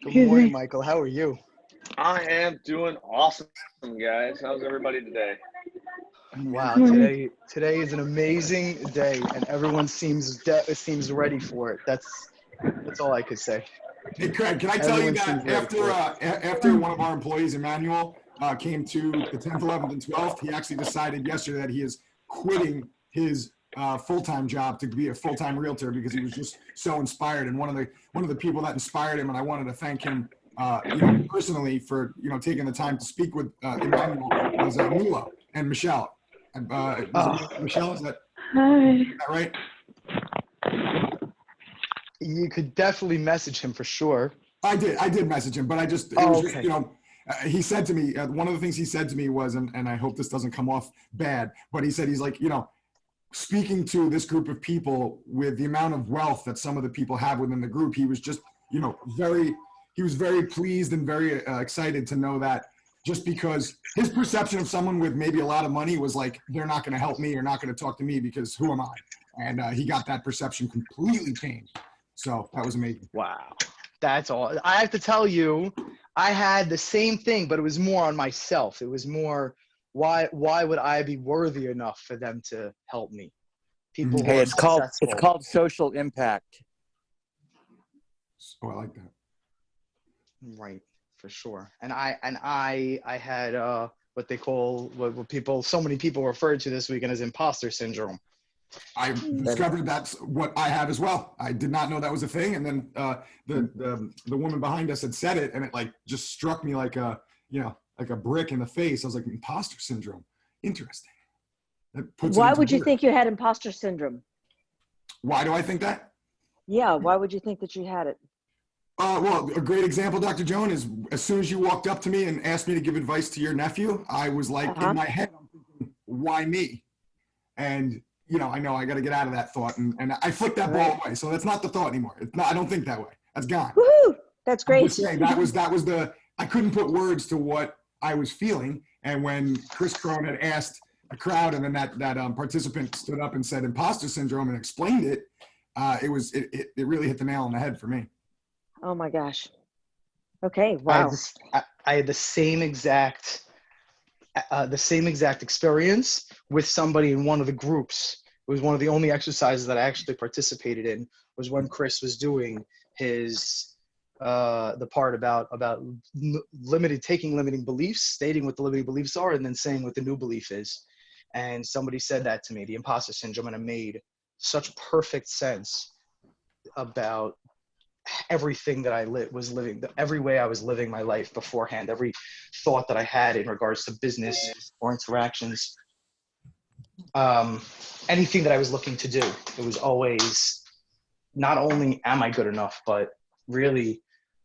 Good morning, Michael. How are you? I am doing awesome, guys. How's everybody today? Wow, today is an amazing day, and everyone seems ready for it. That's all I could say. Hey, Craig, can I tell you that after one of our employees, Emmanuel, came to the 10th, 11th, and 12th, he actually decided yesterday that he is quitting his full-time job to be a full-time realtor because he was just so inspired. And one of the people that inspired him, and I wanted to thank him, personally for taking the time to speak with Emmanuel, was Milo and Michelle. Michelle, is that right? You could definitely message him for sure. I did message him, but he said to me, one of the things he said to me was, and I hope this doesn't come off bad, but he's like, speaking to this group of people with the amount of wealth that some of the people have within the group, he was just, he was very pleased and very excited to know that just because his perception of someone with maybe a lot of money was like, they're not going to help me or not going to talk to me because who am I? And he got that perception completely changed. So that was amazing. Wow. That's all. I have to tell you, I had the same thing, but it was more on myself. It was more, why would I be worthy enough for them to help me? People who are successful. It's called social impact. Oh, I like that. Right, for sure. And I had what they call so many people referred to this weekend as imposter syndrome. I discovered that's what I have as well. I did not know that was a thing, and then the woman behind us had said it, and it just struck me like a brick in the face. I was like, imposter syndrome. Interesting. Why would you think you had imposter syndrome? Why do I think that? Yeah, why would you think that you had it? Well, a great example, Dr. Joan, is as soon as you walked up to me and asked me to give advice to your nephew, I was like, in my head, I'm thinking, why me? And I know I got to get out of that thought, and I flicked that ball away. So that's not the thought anymore. It's not. I don't think that way. That's gone. Woohoo! That's great. I'm just saying, that was I couldn't put words to what I was feeling. And when Chris Crone had asked a crowd, and then that participant stood up and said imposter syndrome and explained it, it really hit the nail on the head for me. Oh my gosh. Okay. Wow. I had the same exact experience with somebody in one of the groups. It was one of the only exercises that I actually participated in, was when Chris was doing his the part about taking limiting beliefs, stating what the limiting beliefs are, and then saying what the new belief is. And somebody said that to me, the imposter syndrome, and it made such perfect sense about everything that I was living, every way I was living my life beforehand, every thought that I had in regards to business or interactions, anything that I was looking to do. It was always, not only am I good enough, but really,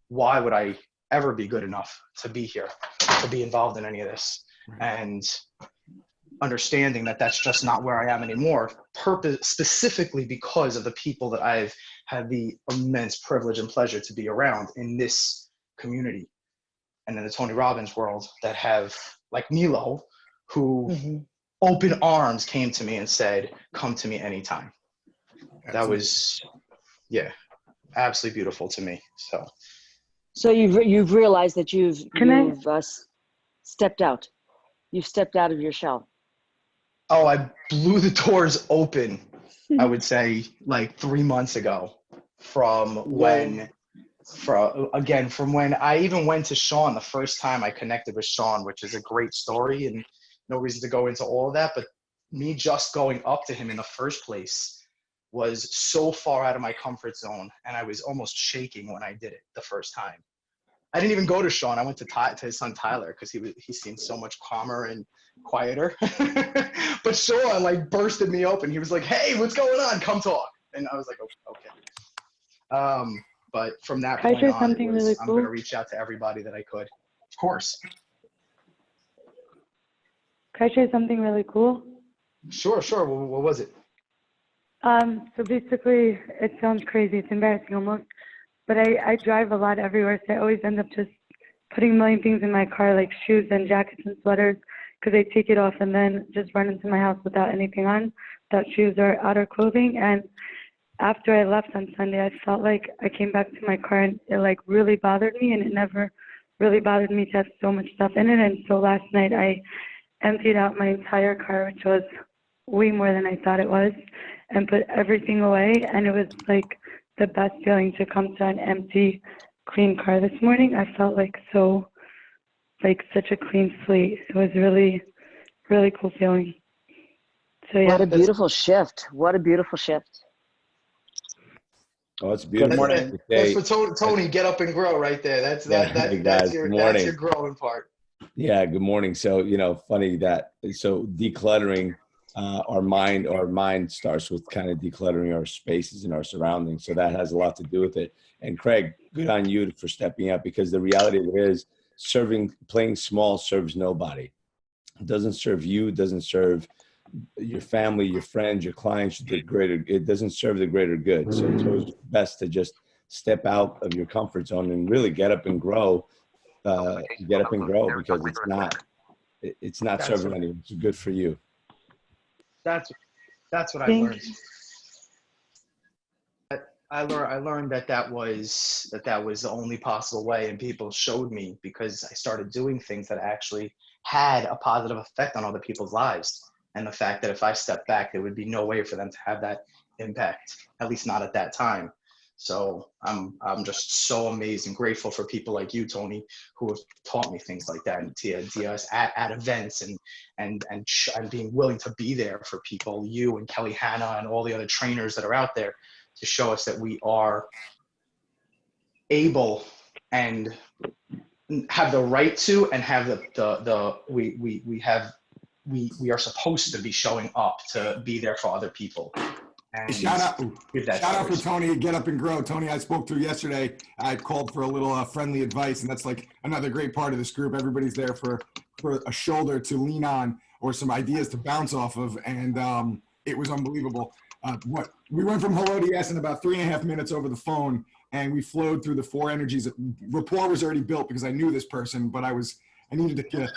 why would I ever be good enough to be here, to be involved in any of this? And understanding that that's just not where I am anymore, specifically because of the people that I've had the immense privilege and pleasure to be around in this community and in the Tony Robbins world, that have, like Milo, who open arms came to me and said, come to me anytime. That was, absolutely beautiful to me. So you've realized that you've stepped out. You've stepped out of your shell. Oh, I blew the doors open, I would say, like 3 months ago, from when I even went to Sean the first time I connected with Sean, which is a great story and no reason to go into all of that. But me just going up to him in the first place was so far out of my comfort zone, and I was almost shaking when I did it the first time. I didn't even go to Sean. I went to his son Tyler, because he seemed so much calmer and quieter. But Sean bursted me open. He was like, "Hey, what's going on? Come talk." And I was like, "Okay." But from that point on, I'm going to reach out to everybody that I could. Of course. Can I share something really cool? Sure. What was it? So basically, it sounds crazy. It's embarrassing almost. But I drive a lot everywhere, so I always end up just putting a million things in my car, like shoes and jackets and sweaters, because I take it off and then just run into my house without anything on, without shoes or outer clothing. And after I left on Sunday, I felt like I came back to my car and it like really bothered me, and it never really bothered me to have so much stuff in it. And so last night I emptied out my entire car, which was way more than I thought it was, and put everything away. And it was like the best feeling to come to an empty, clean car this morning. I felt like such a clean slate. It was really, really cool feeling. So yeah. What a beautiful shift. What a beautiful shift. Oh, it's beautiful. Good morning. That's for Tony. Get up and grow right there. That's your growing part. Yeah. Good morning. So, funny that, so decluttering our mind starts with kind of decluttering our spaces and our surroundings. So that has a lot to do with it. And Craig, good on you for stepping up, because the reality of it is playing small serves nobody. It doesn't serve you. It doesn't serve your family, your friends, your clients, it doesn't serve the greater good. So it's always best to just step out of your comfort zone and really get up and grow. Because it's not serving anyone. It's good for you. That's what I learned. I learned that was the only possible way, and people showed me, because I started doing things that actually had a positive effect on other people's lives. And the fact that if I stepped back, there would be no way for them to have that impact, at least not at that time. So I'm just so amazed and grateful for people like you, Tony, who have taught me things like that, and to us at events and being willing to be there for people, you and Kelly Hanna and all the other trainers that are out there, to show us that we are able and have the right to, and have we are supposed to be showing up to be there for other people. And shout out for Tony, Get Up and Grow. Tony, I spoke to yesterday. I called for a little friendly advice, and that's like another great part of this group. Everybody's there for a shoulder to lean on or some ideas to bounce off of, and it was unbelievable. We went from hello to yes in about 3.5 minutes over the phone, and we flowed through the 4 energies. Rapport was already built because I knew this person, but I needed to get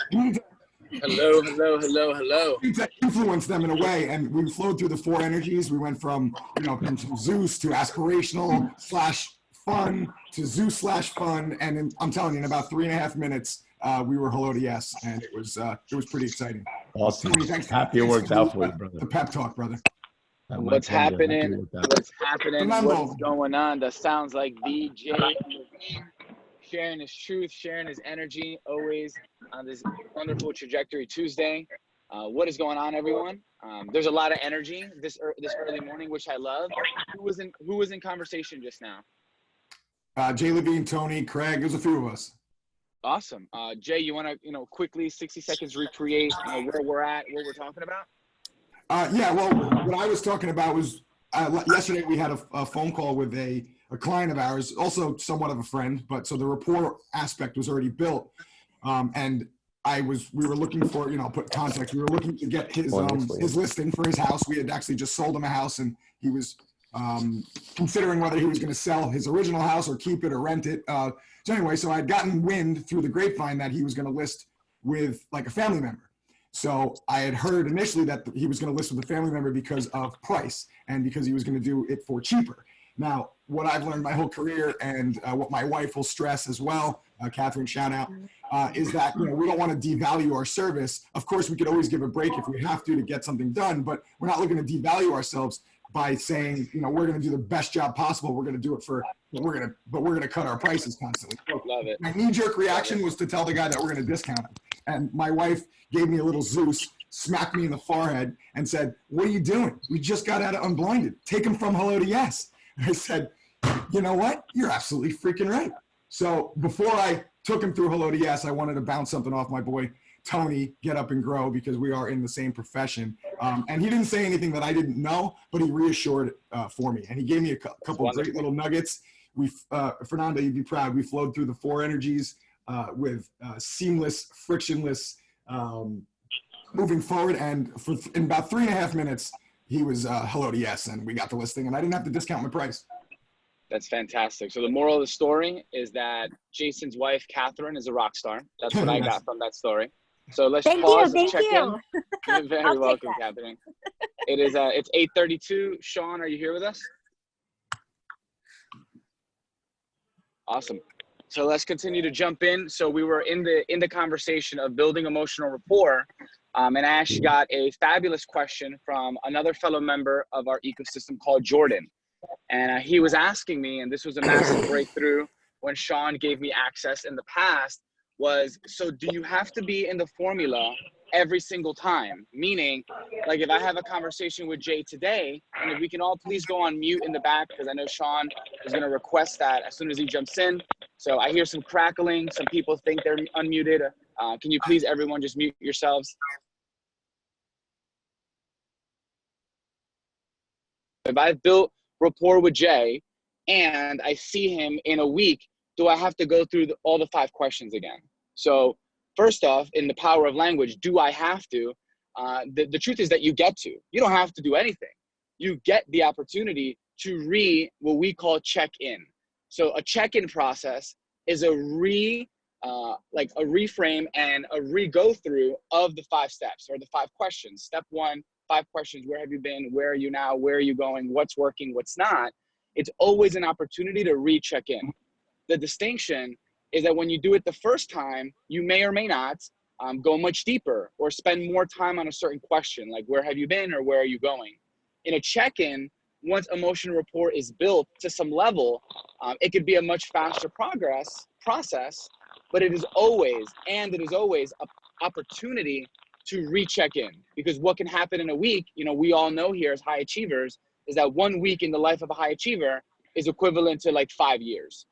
Hello. to influence them in a way, and we flowed through the 4 energies. We went from from Zeus to aspirational / fun to Zeus / fun, and I'm telling you, in about 3.5 minutes, we were hello to yes, and it was pretty exciting. Awesome. Thanks. Happy it worked out for you, brother. The pep talk, brother. What's happening? What's going on? That sounds like BJ sharing his truth, sharing his energy, always on this wonderful trajectory Tuesday. What is going on, everyone? There's a lot of energy this early morning, which I love. Who was in conversation just now? Jay Levine, Tony, Craig. There's a few of us. Awesome. Jay, you want to quickly 60 seconds recreate where we're at, what we're talking about? Yeah. Well, what I was talking about was yesterday we had a phone call with a client of ours, also somewhat of a friend, but so the rapport aspect was already built. And we were looking for, put context. We were looking to get his listing for his house. We had actually just sold him a house, and he was considering whether he was going to sell his original house or keep it or rent it. So anyway, so I'd gotten wind through the grapevine that he was going to list with like a family member. So I had heard initially that he was going to list with a family member because of price and because he was going to do it for cheaper. Now, what I've learned my whole career, and what my wife will stress as well, Catherine, shout out, is that we don't want to devalue our service. Of course, we could always give a break if we have to get something done, but we're not looking to devalue ourselves by saying, we're going to do the best job possible. We're going to do it but we're going to cut our prices constantly. So Love it. my knee-jerk reaction was to tell the guy that we're going to discount him. And my wife gave me a little Zeus, smacked me in the forehead, and said, "What are you doing? We just got out of Unblinded. Take him from hello to yes." I said, "You know what? You're absolutely freaking right." So before I took him through hello to yes, I wanted to bounce something off my boy Tony, Get Up and Grow, because we are in the same profession. And he didn't say anything that I didn't know, but he reassured for me. And he gave me a couple of great little nuggets. Fernando, you'd be proud. We flowed through the 4 energies with seamless, frictionless moving forward. And in about 3.5 minutes, he was hello to yes, and we got the listing, and I didn't have to discount my price. That's fantastic. So the moral of the story is that Jason's wife, Catherine, is a rock star. That's what I got from that story. So let's pause and check in. You're very welcome, Catherine. It's 8:32. Sean, are you here with us? Awesome. So let's continue to jump in. So we were in the conversation of building emotional rapport, and I actually got a fabulous question from another fellow member of our ecosystem called Jordan. And he was asking me, and this was a massive breakthrough when Sean gave me access in the past, was, so do you have to be in the formula every single time? Meaning, like if I have a conversation with Jay today, and if we can all please go on mute in the back, because I know Sean is going to request that as soon as he jumps in. So I hear some crackling. Some people think they're unmuted. Can you please, everyone, just mute yourselves? If I've built rapport with Jay and I see him in a week, do I have to go through all the 5 questions again? So first off, in the power of language, do I have to? The truth is that you get to. You don't have to do anything. You get the opportunity to what we call check-in. So a check-in process is a reframe and a re-go through of the 5 steps or the 5 questions. Step 1, 5 questions. Where have you been? Where are you now? Where are you going? What's working? What's not? It's always an opportunity to recheck in. The distinction is that when you do it the first time, you may or may not go much deeper or spend more time on a certain question, like where have you been or where are you going? In a check-in, once emotional rapport is built to some level, it could be a much faster process, but it is always an opportunity to recheck in, because what can happen in a week, we all know here as high achievers, is that 1 week in the life of a high achiever is equivalent to like 5 years.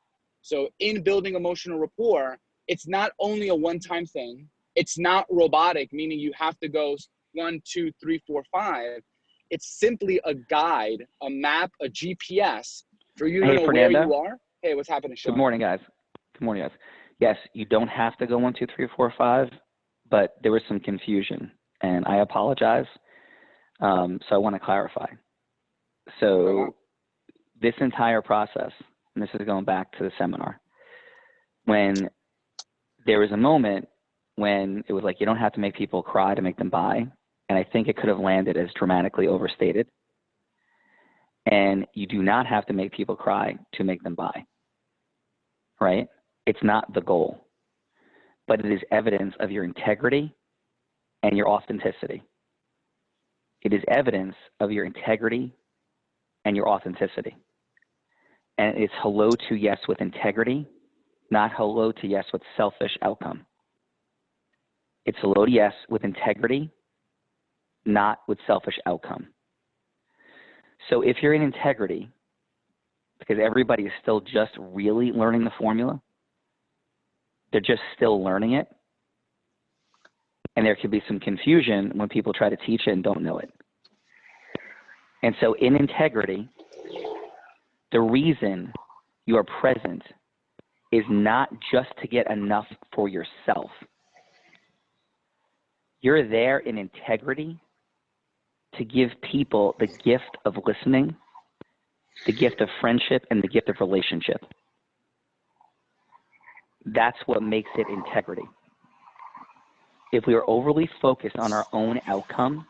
So in building emotional rapport, it's not only a one-time thing. It's not robotic, meaning you have to go 1, 2, 3, 4, 5. It's simply a guide, a map, a GPS for you to know where you are. Hey, what's happening, Sean? Good morning, guys. Yes, you don't have to go 1, 2, 3, 4, 5, but there was some confusion, and I apologize. So I want to clarify. So this entire process, and this is going back to the seminar, when there was a moment when it was like, you don't have to make people cry to make them buy. And I think it could have landed as dramatically overstated. And you do not have to make people cry to make them buy, right? It's not the goal, but it is evidence of your integrity and your authenticity. It is evidence of your integrity and your authenticity. And it's hello to yes with integrity, not hello to yes with selfish outcome. It's hello to yes with integrity, not with selfish outcome. So if you're in integrity, because everybody is still just really learning the formula, they're just still learning it, and there could be some confusion when people try to teach it and don't know it. And so in integrity, the reason you are present is not just to get enough for yourself. You're there in integrity to give people the gift of listening, the gift of friendship, and the gift of relationship. That's what makes it integrity. If we are overly focused on our own outcome,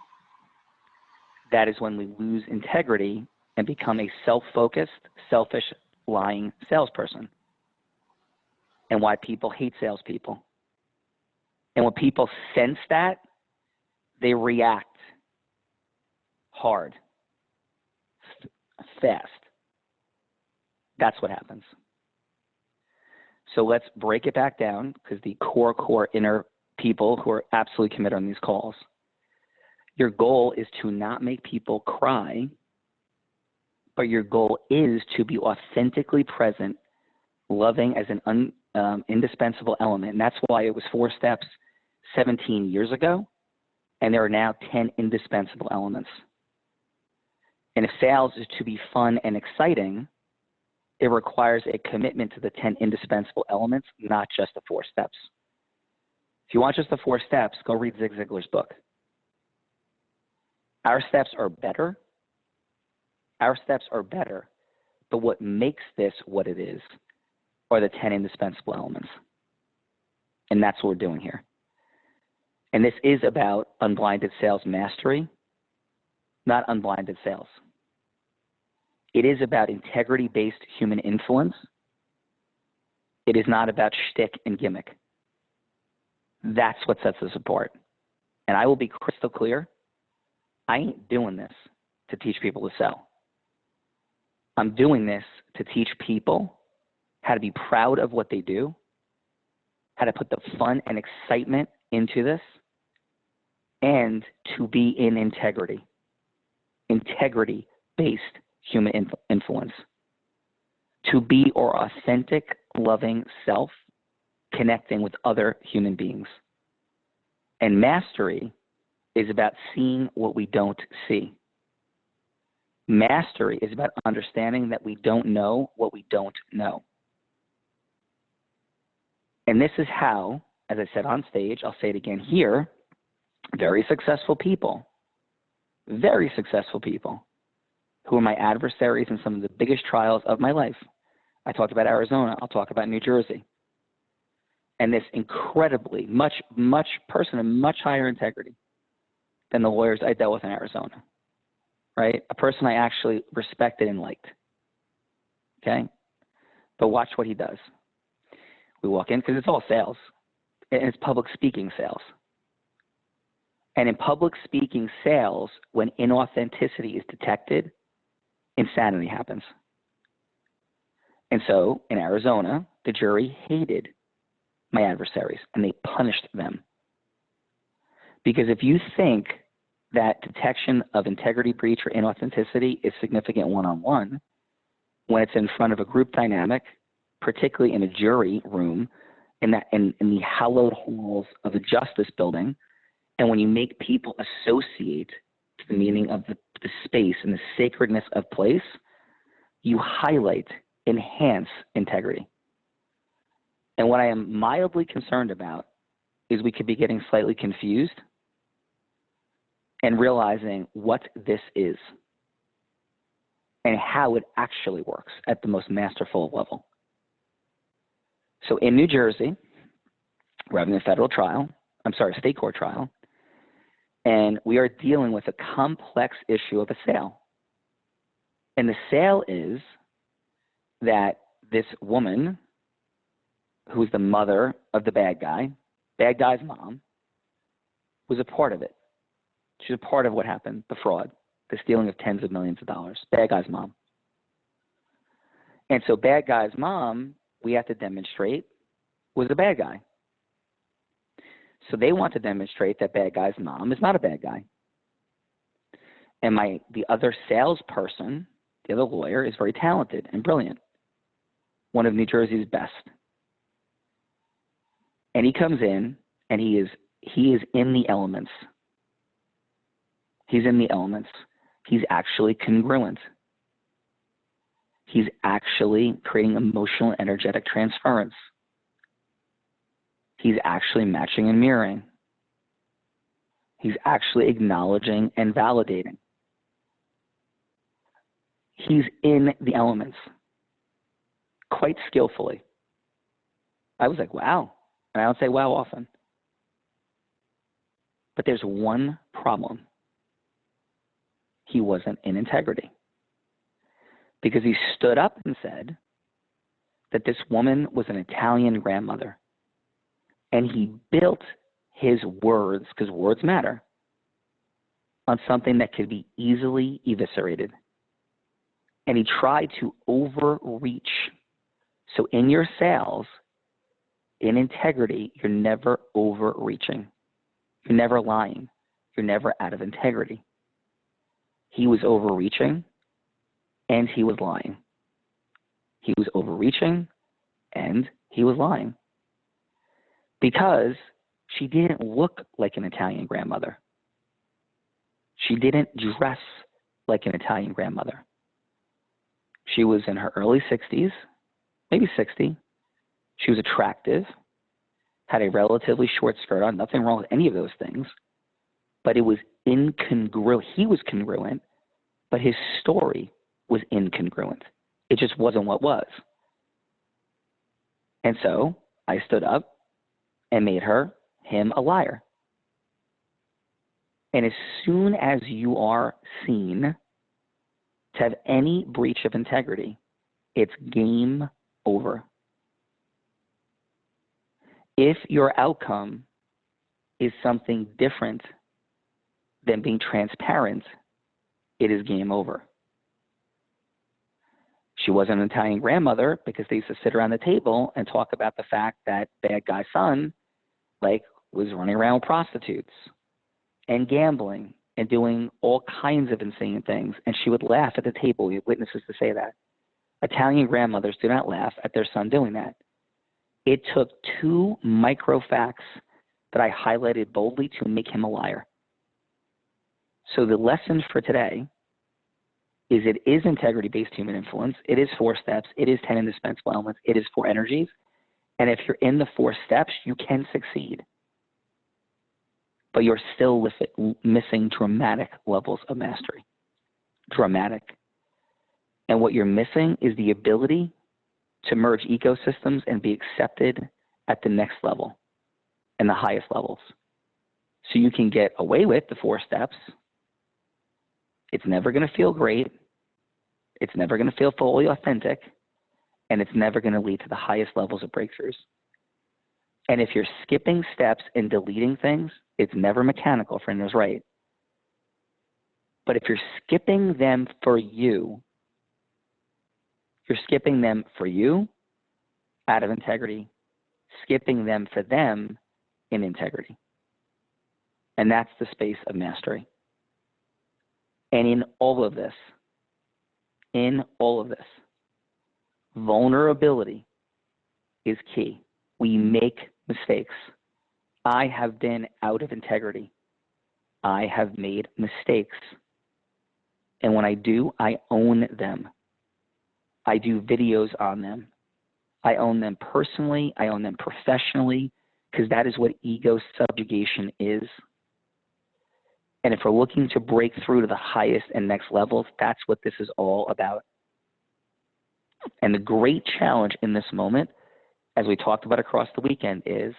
that is when we lose integrity and become a self-focused, selfish, lying salesperson. And why people hate salespeople. And when people sense that, they react hard, fast. That's what happens. So let's break it back down, because the core inner people who are absolutely committed on these calls, your goal is to not make people cry, but your goal is to be authentically present, loving as an indispensable element. And that's why it was 4 steps 17 years ago, and there are now 10 indispensable elements. And if sales is to be fun and exciting, it requires a commitment to the 10 indispensable elements, not just the 4 steps. If you want just the 4 steps, go read Zig Ziglar's book. Our steps are better. But what makes this what it is are the 10 indispensable elements. And that's what we're doing here. And this is about unblinded sales mastery, not unblinded sales. It is about integrity-based human influence, It is not about shtick and gimmick. That's what sets us apart. And I will be crystal clear. I ain't doing this to teach people to sell. I'm doing this to teach people how to be proud of what they do, how to put the fun and excitement into this, and to be in integrity. Integrity-based human influence. To be our authentic, loving self, connecting with other human beings. And mastery is about seeing what we don't see. Mastery is about understanding that we don't know what we don't know. And this is how, as I said on stage, I'll say it again here, very successful people who are my adversaries in some of the biggest trials of my life. I talked about Arizona. I'll talk about New Jersey. And this incredibly much person of much higher integrity than the lawyers I dealt with in Arizona, right? A person I actually respected and liked, okay? But watch what he does. We walk in, because it's all sales, and it's public speaking sales. And in public speaking sales, when inauthenticity is detected, insanity happens. And so in Arizona, the jury hated my adversaries and they punished them. Because if you think that detection of integrity breach or inauthenticity is significant one-on-one, when it's in front of a group dynamic, particularly in a jury room, in the hallowed halls of a justice building, and when you make people associate to the meaning of the space and the sacredness of place, you highlight, enhance integrity. And what I am mildly concerned about is we could be getting slightly confused and realizing what this is and how it actually works at the most masterful level. So in New Jersey, we're having a state court trial, and we are dealing with a complex issue of a sale. And the sale is that this woman, who's the mother of the bad guy's mom, was a part of it. She's a part of what happened, the fraud, the stealing of tens of millions of dollars, bad guy's mom. And so bad guy's mom, we have to demonstrate, was a bad guy. So they want to demonstrate that bad guy's mom is not a bad guy. And the other salesperson, the other lawyer, is very talented and brilliant, one of New Jersey's best. And he comes in and he is in the elements. He's in the elements. He's actually congruent. He's actually creating emotional and energetic transference. He's actually matching and mirroring. He's actually acknowledging and validating. He's in the elements quite skillfully. I was like, wow. And I don't say wow often. But there's one problem. He wasn't in integrity. Because he stood up and said that this woman was an Italian grandmother. And he built his words, because words matter, on something that could be easily eviscerated. And he tried to overreach. So in your sales, in integrity, you're never overreaching. You're never lying. You're never out of integrity. He was overreaching and he was lying. He was overreaching and he was lying. Because she didn't look like an Italian grandmother. She didn't dress like an Italian grandmother. She was in her early 60s, maybe 60. She was attractive, had a relatively short skirt on, nothing wrong with any of those things, but it was incongruent. He was congruent, but his story was incongruent. It just wasn't what was. And so I stood up and made him a liar. And as soon as you are seen to have any breach of integrity, it's game over. If your outcome is something different than being transparent, it is game over. She wasn't an Italian grandmother because they used to sit around the table and talk about the fact that bad guy son, like, was running around with prostitutes and gambling and doing all kinds of insane things. And she would laugh at the table. We have witnesses to say that. Italian grandmothers do not laugh at their son doing that. It took 2 micro facts that I highlighted boldly to make him a liar. So the lesson for today is it is integrity-based human influence. It is 4 steps. It is 10 indispensable elements. It is 4 energies. And if you're in the 4 steps, you can succeed. But you're still missing dramatic levels of mastery. Dramatic. And what you're missing is the ability to merge ecosystems and be accepted at the next level and the highest levels. So you can get away with the 4 steps. It's never going to feel great. It's never going to feel fully authentic. And it's never going to lead to the highest levels of breakthroughs. And if you're skipping steps and deleting things, it's never mechanical, friend is right. But if you're skipping them for you, you're skipping them for you out of integrity, skipping them for them in integrity. And that's the space of mastery. And in all of this, vulnerability is key. We make mistakes. I have been out of integrity. I have made mistakes. And when I do, I own them. I do videos on them. I own them personally. I own them professionally, because that is what ego subjugation is. And if we're looking to break through to the highest and next levels, that's what this is all about. And the great challenge in this moment, as we talked about across the weekend, is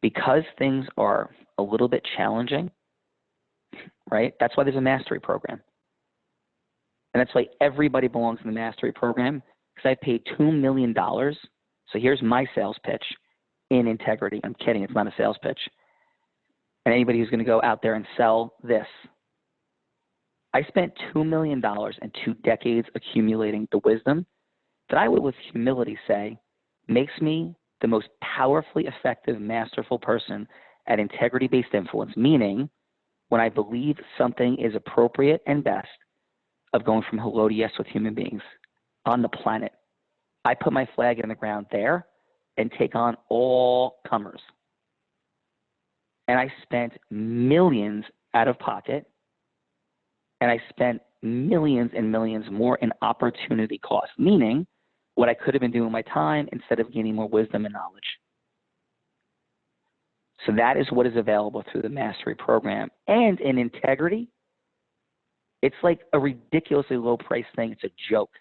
because things are a little bit challenging, right? That's why there's a mastery program. And that's why everybody belongs in the mastery program, because I paid $2 million. So here's my sales pitch in integrity. I'm kidding. It's not a sales pitch. And anybody who's going to go out there and sell this. I spent $2 million and 2 decades accumulating the wisdom that I would with humility say makes me the most powerfully effective, masterful person at integrity-based influence, meaning when I believe something is appropriate and best of going from hello to yes with human beings on the planet. I put my flag in the ground there and take on all comers. And I spent millions out of pocket, and I spent millions and millions more in opportunity cost, meaning what I could have been doing with my time instead of gaining more wisdom and knowledge. So that is what is available through the mastery program. And in integrity, it's like a ridiculously low price thing. It's a joke.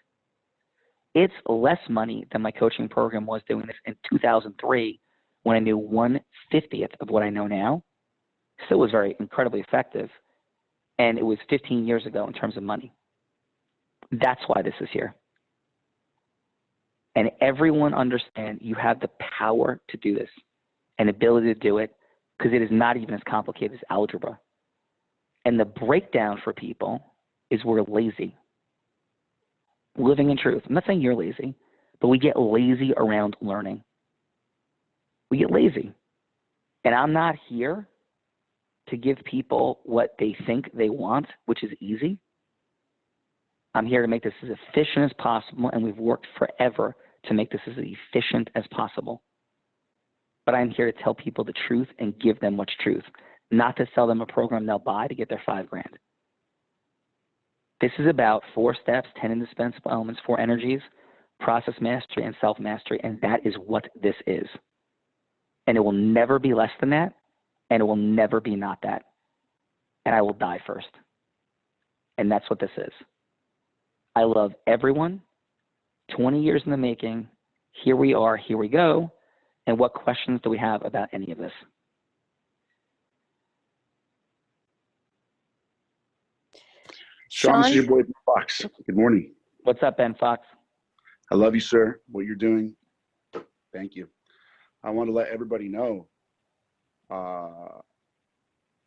It's less money than my coaching program was doing this in 2003 when I knew 1/50th of what I know now. Still was very incredibly effective. And it was 15 years ago in terms of money. That's why this is here. And everyone understand you have the power to do this and ability to do it, because it is not even as complicated as algebra. And the breakdown for people is we're lazy. Living in truth. I'm not saying you're lazy, but we get lazy around learning. We get lazy. And I'm not here to give people what they think they want, which is easy. I'm here to make this as efficient as possible, and we've worked forever to make this as efficient as possible. But I'm here to tell people the truth and give them what's truth, not to sell them a program they'll buy to get their $5 grand. This is about 4 steps, 10 indispensable elements, 4 energies, process mastery, and self-mastery, and that is what this is. And it will never be less than that, and it will never be not that. And I will die first. And that's what this is. I love everyone. 20 years in the making. Here we are. Here we go. And what questions do we have about any of this? Sean, this is your boy, Ben Fox. Good morning. What's up, Ben Fox? I love you, sir. What you're doing. Thank you. I want to let everybody know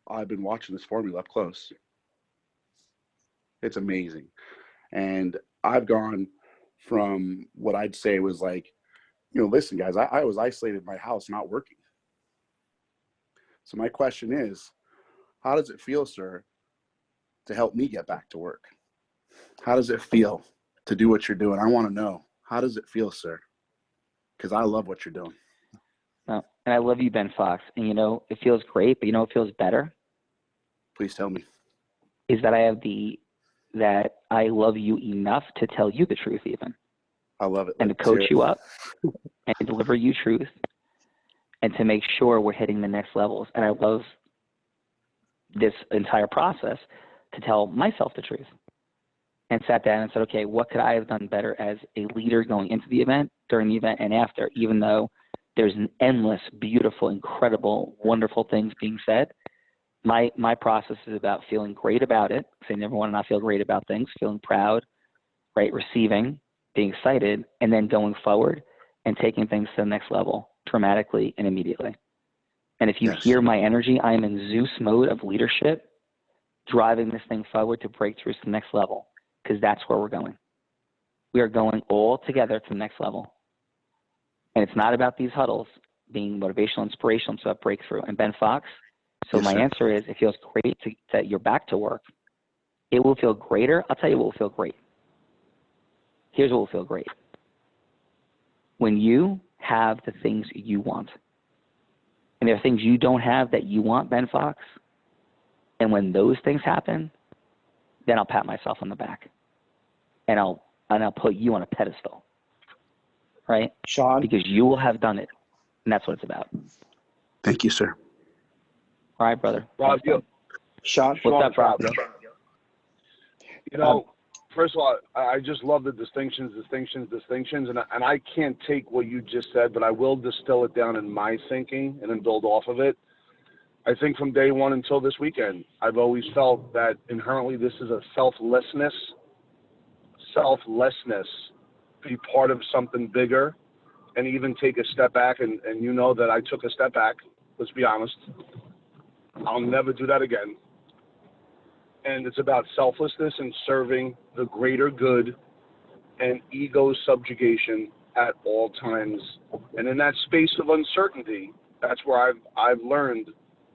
I've been watching this formula up close. It's amazing. And I've gone from what I'd say was like, listen, guys, I was isolated in my house, not working. So my question is, how does it feel, sir, to help me get back to work? How does it feel to do what you're doing? I want to know. How does it feel, sir? Because I love what you're doing. And I love you, Ben Fox. And, it feels great, but it feels better? Please tell me. Is that that I love you enough to tell you the truth even. I love it. And to coach you up and to deliver you truth and to make sure we're hitting the next levels. And I love this entire process to tell myself the truth. And sat down and said, okay, what could I have done better as a leader going into the event, during the event, and after, even though there's an endless, beautiful, incredible, wonderful things being said. My process is about feeling great about it, because I never want to not feel great about things, feeling proud, right, receiving, being excited, and then going forward and taking things to the next level dramatically and immediately. And if you hear my energy, I am in Zeus mode of leadership, driving this thing forward to break through to the next level, because that's where we're going. We are going all together to the next level. And it's not about these huddles being motivational, inspirational, it's about breakthrough. And Ben Fox, so my answer is, it feels great that you're back to work. It will feel greater. I'll tell you what will feel great. Here's what will feel great. When you have the things you want, and there are things you don't have that you want, Ben Fox, and when those things happen, then I'll pat myself on the back. And I'll put you on a pedestal. Right? Sean? Because you will have done it. And that's what it's about. Thank you, sir. All right, brother. Rob, Sean? What's up, Rob? First of all, I just love the distinctions, and I can't take what you just said, but I will distill it down in my thinking and then build off of it. I think from day one until this weekend, I've always felt that inherently this is a selflessness, be part of something bigger, and even take a step back, and you know that I took a step back, let's be honest. I'll never do that again. And it's about selflessness and serving the greater good and ego subjugation at all times. And in that space of uncertainty, that's where I've learned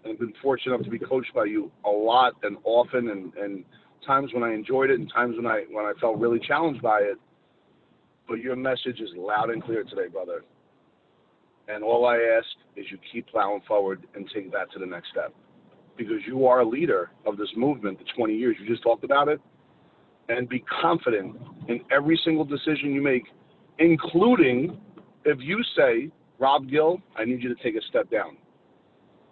and been fortunate enough to be coached by you a lot and often, and times when I enjoyed it and times when I felt really challenged by it. But your message is loud and clear today, brother. And all I ask is you keep plowing forward and take that to the next step. Because you are a leader of this movement, the 20 years. You just talked about it. And be confident in every single decision you make, including if you say, Rob Gill, I need you to take a step down.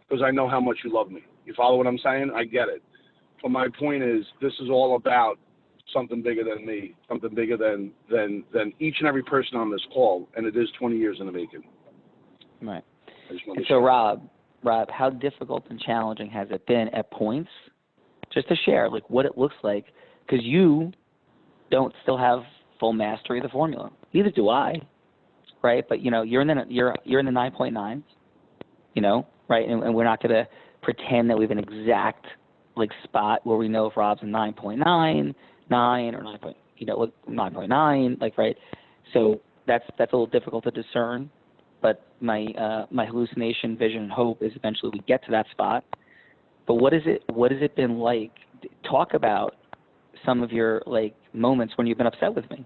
Because I know how much you love me. You follow what I'm saying? I get it. But my point is, this is all about something bigger than me, something bigger than each and every person on this call, and it is 20 years in the making. Right. And so, Rob, how difficult and challenging has it been at points, just to share, like what it looks like, because you don't still have full mastery of the formula. Neither do I, right? But you're in the 9.9s, right? And we're not going to pretend that we have an exact spot where we know if Rob's a 9.9, 9 or 9.9, right? So that's a little difficult to discern. But my hallucination, vision, and hope is eventually we get to that spot. But what has it been like? Talk about some of your moments when you've been upset with me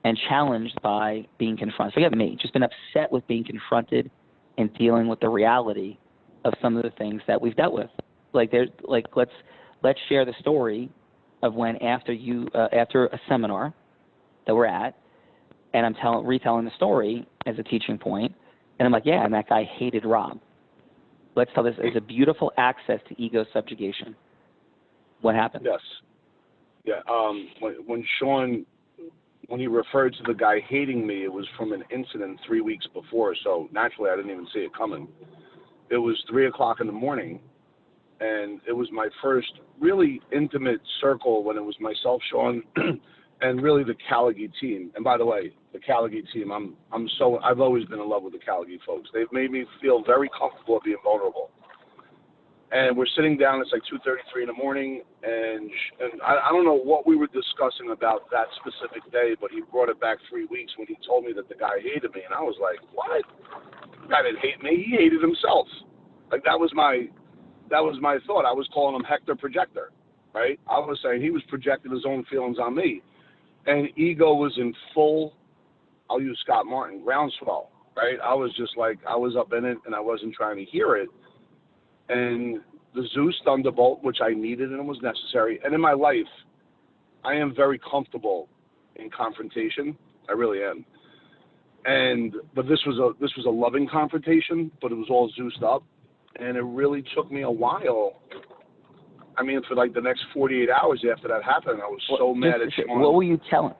and challenged by being confronted. Forget me, just been upset with being confronted and dealing with the reality of some of the things that we've dealt with. Let's share the story of when after a seminar that we're at, and I'm retelling the story as a teaching point, and I'm like, yeah, and that guy hated Rob. Let's tell this as a beautiful access to ego subjugation. What happened? Yes. Yeah. When Sean, when he referred to the guy hating me, it was from an incident 3 weeks before. So naturally, I didn't even see it coming. It was 3:00 in the morning, and it was my first really intimate circle when it was myself, Sean, and really the Callagy team. And by the way, the Callagy team, I've always been in love with the Callagy folks. They've made me feel very comfortable being vulnerable. And we're sitting down, it's like 2:33 in the morning, and I don't know what we were discussing about that specific day, but he brought it back 3 weeks when he told me that the guy hated me. And I was like, what? The guy didn't hate me, he hated himself. Like, that was my thought. I was calling him Hector Projector, right? I was saying he was projecting his own feelings on me. And ego was in full, I'll use Scott Martin, groundswell, right? I was just like, I was up in it and I wasn't trying to hear it. And the Zeus Thunderbolt, which I needed and it was necessary. And in my life, I am very comfortable in confrontation. I really am. But this was a loving confrontation, but it was all Zeused up. And it really took me a while. I mean, for like the next 48 hours after that happened, I was so mad at Sean. What were you telling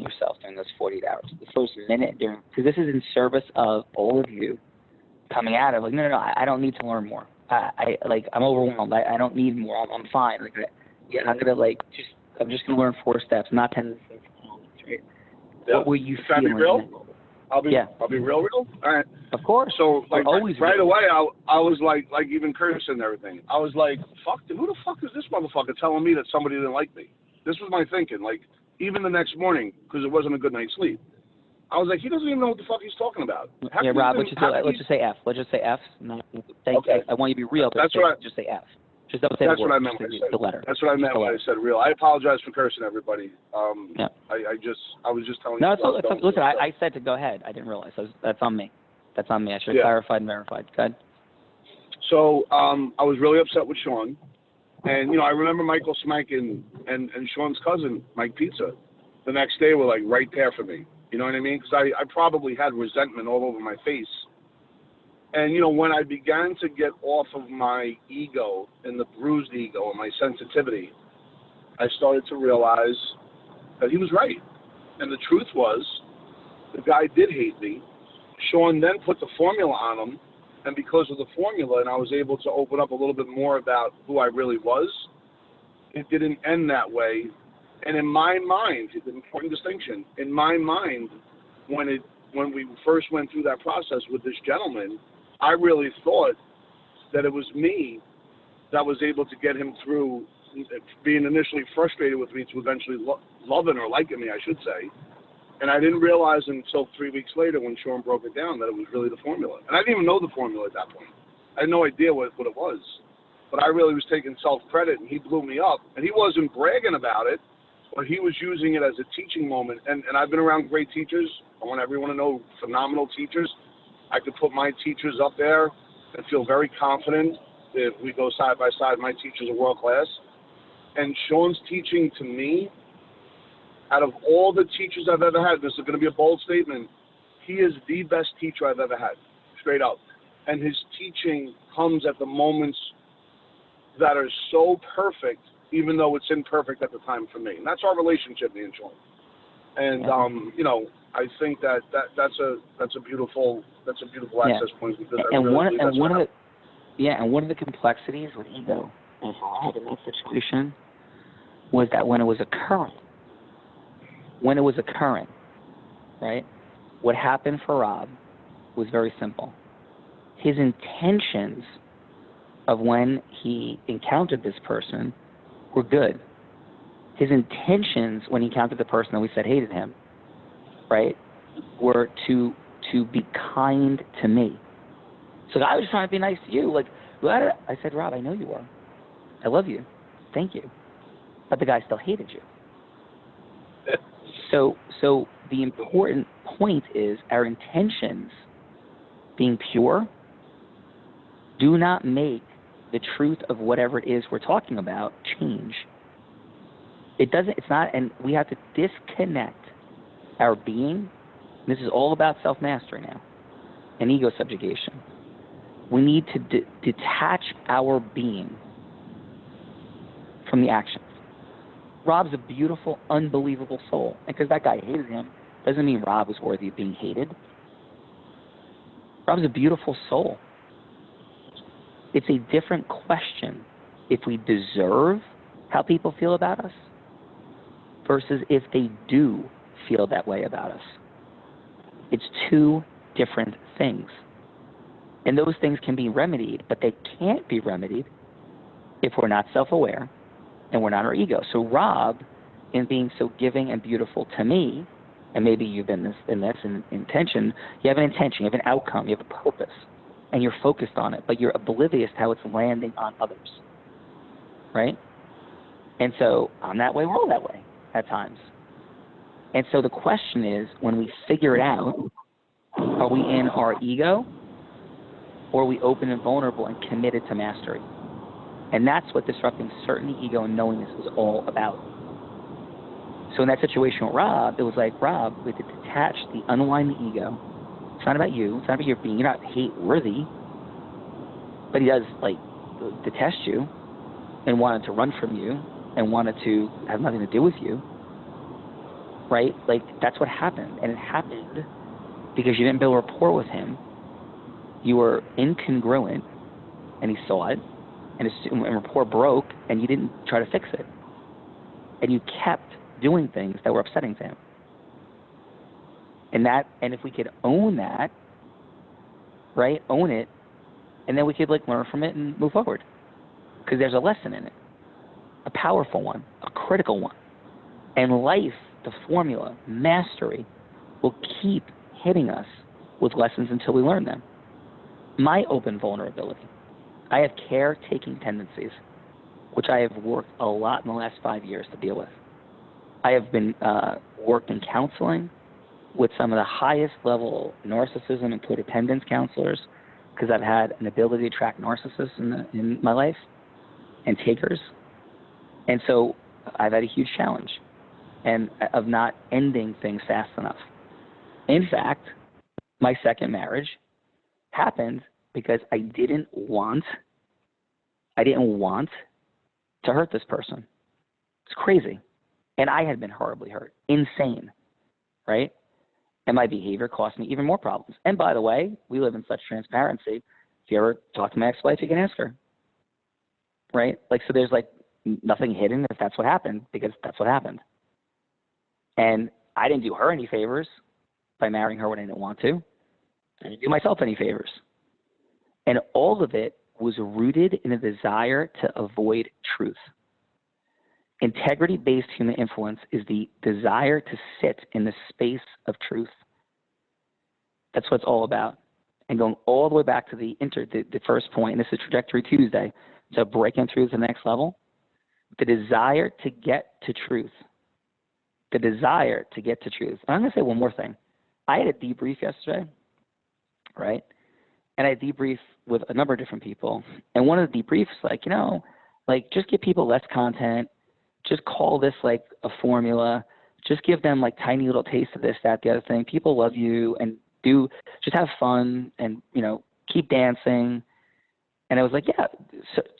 yourself during those 48 hours? The first minute because this is in service of all of you coming out of like, no, I don't need to learn more. I'm overwhelmed. I don't need more. I'm fine. Like, I'm just gonna learn 4 steps, not 10 steps. Right? Yeah. What were you feeling? Be real? I'll be real. All right. Of course. So like always right away, I was like even cursing and everything. I was like, fuck, who the fuck is this motherfucker telling me that somebody didn't like me? This was my thinking. Like even the next morning, because it wasn't a good night's sleep, I was like, he doesn't even know what the fuck he's talking about. Rob, let's just say F. Let's just say F. Okay. I want you to be real, but just say F. Just don't say that's the word. What I meant when I said the letter. That's what I meant when I said real. I apologize for cursing everybody. I was just telling you. No, listen, I said to go ahead. I didn't realize. That's on me. That's on me. I should have clarified and verified. Go ahead. So I was really upset with Sean. And, I remember Michael Smank and Sean's cousin, Mike Pizza, the next day were like right there for me. You know what I mean? Because I probably had resentment all over my face. And, when I began to get off of my ego and the bruised ego and my sensitivity, I started to realize that he was right. And the truth was, the guy did hate me. Sean then put the formula on him. And because of the formula, and I was able to open up a little bit more about who I really was, it didn't end that way. And in my mind, it's an important distinction, in my mind, when we first went through that process with this gentleman, I really thought that it was me that was able to get him through being initially frustrated with me to eventually loving or liking me, I should say. And I didn't realize until 3 weeks later when Sean broke it down that it was really the formula. And I didn't even know the formula at that point. I had no idea what it was. But I really was taking self-credit, and he blew me up. And he wasn't bragging about it, but he was using it as a teaching moment. And I've been around great teachers. I want everyone to know phenomenal teachers. I could put my teachers up there and feel very confident if we go side by side. My teachers are world class. And Sean's teaching to me, out of all the teachers I've ever had, this is going to be a bold statement, he is the best teacher I've ever had, straight up. And his teaching comes at the moments that are so perfect, even though it's imperfect at the time for me. And that's our relationship, me and Sean. And I think that's a beautiful access point because one of the complexities with ego in that situation was that when it was occurring, right? What happened for Rob was very simple. His intentions of when he encountered this person were good. His intentions when he encountered the person that we said hated him, right, were to be kind to me. So I was just trying to be nice to you. Like, I said, Rob, I know you are. I love you. Thank you. But the guy still hated you. So the important point is our intentions being pure do not make the truth of whatever it is we're talking about change. It's not, and we have to disconnect our being. This is all about self-mastery now and ego subjugation. We need to detach our being from the actions. Rob's a beautiful, unbelievable soul. And because that guy hated him doesn't mean Rob was worthy of being hated. Rob's a beautiful soul. It's a different question if we deserve how people feel about us versus if they do feel that way about us. It's two different things. And those things can be remedied, but they can't be remedied if we're not self-aware and we're not our ego. So Rob, in being so giving and beautiful to me, and maybe you've been in this intention, you have an intention, you have an outcome, you have a purpose, and you're focused on it, but you're oblivious to how it's landing on others, right? And so I'm that way, we're all that way at times. And so the question is, when we figure it out, are we in our ego, or are we open and vulnerable and committed to mastery? And that's what disrupting certainty, ego, and knowingness is all about. So in that situation with Rob, it was like, Rob, we had to detach unwind the ego. It's not about you. It's not about your being. You're not hate-worthy. But he does, like, detest you and wanted to run from you and wanted to have nothing to do with you. Right? Like, that's what happened. And it happened because you didn't build rapport with him. You were incongruent, and he saw it, and rapport broke, and you didn't try to fix it. And you kept doing things that were upsetting to him. And if we could own that, right, own it, and then we could like learn from it and move forward. Because there's a lesson in it, a powerful one, a critical one. And life, the formula, mastery, will keep hitting us with lessons until we learn them. My open vulnerability. I have caretaking tendencies, which I have worked a lot in the last 5 years to deal with. I have been worked in counseling with some of the highest level narcissism and codependence counselors, because I've had an ability to track narcissists in my life and takers. And so I've had a huge challenge and of not ending things fast enough. In fact, my second marriage happened because I didn't want to hurt this person. It's crazy. And I had been horribly hurt, insane, right? And my behavior cost me even more problems. And by the way, we live in such transparency. If you ever talk to my ex-wife, you can ask her, right? Like, so there's like nothing hidden if that's what happened, because that's what happened. And I didn't do her any favors by marrying her when I didn't want to. I didn't do myself any favors. And all of it was rooted in a desire to avoid truth. Integrity-based human influence is the desire to sit in the space of truth. That's what it's all about. And going all the way back to the first point, and this is Trajectory Tuesday, so breaking through to the next level, the desire to get to truth. The desire to get to truth. And I'm going to say one more thing. I had a debrief yesterday, right? And I debriefed with a number of different people. And one of the debriefs, like, like just give people less content. Just call this like a formula. Just give them like tiny little taste of this, that, the other thing. People love you, and just have fun and, keep dancing. And I was like, yeah,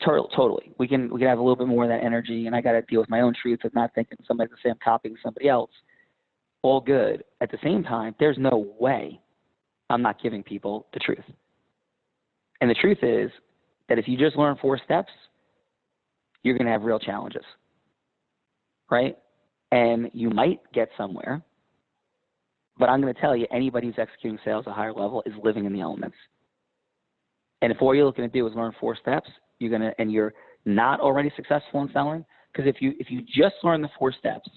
totally. We can have a little bit more of that energy. And I got to deal with my own truth of not thinking somebody's the same, copying somebody else. All good. At the same time, there's no way I'm not giving people the truth. And the truth is that if you just learn 4 steps, you're going to have real challenges, right? And you might get somewhere, but I'm going to tell you, anybody who's executing sales at a higher level is living in the elements. And if all you're looking to do is learn 4 steps, and you're not already successful in selling, because if you just learn the 4 steps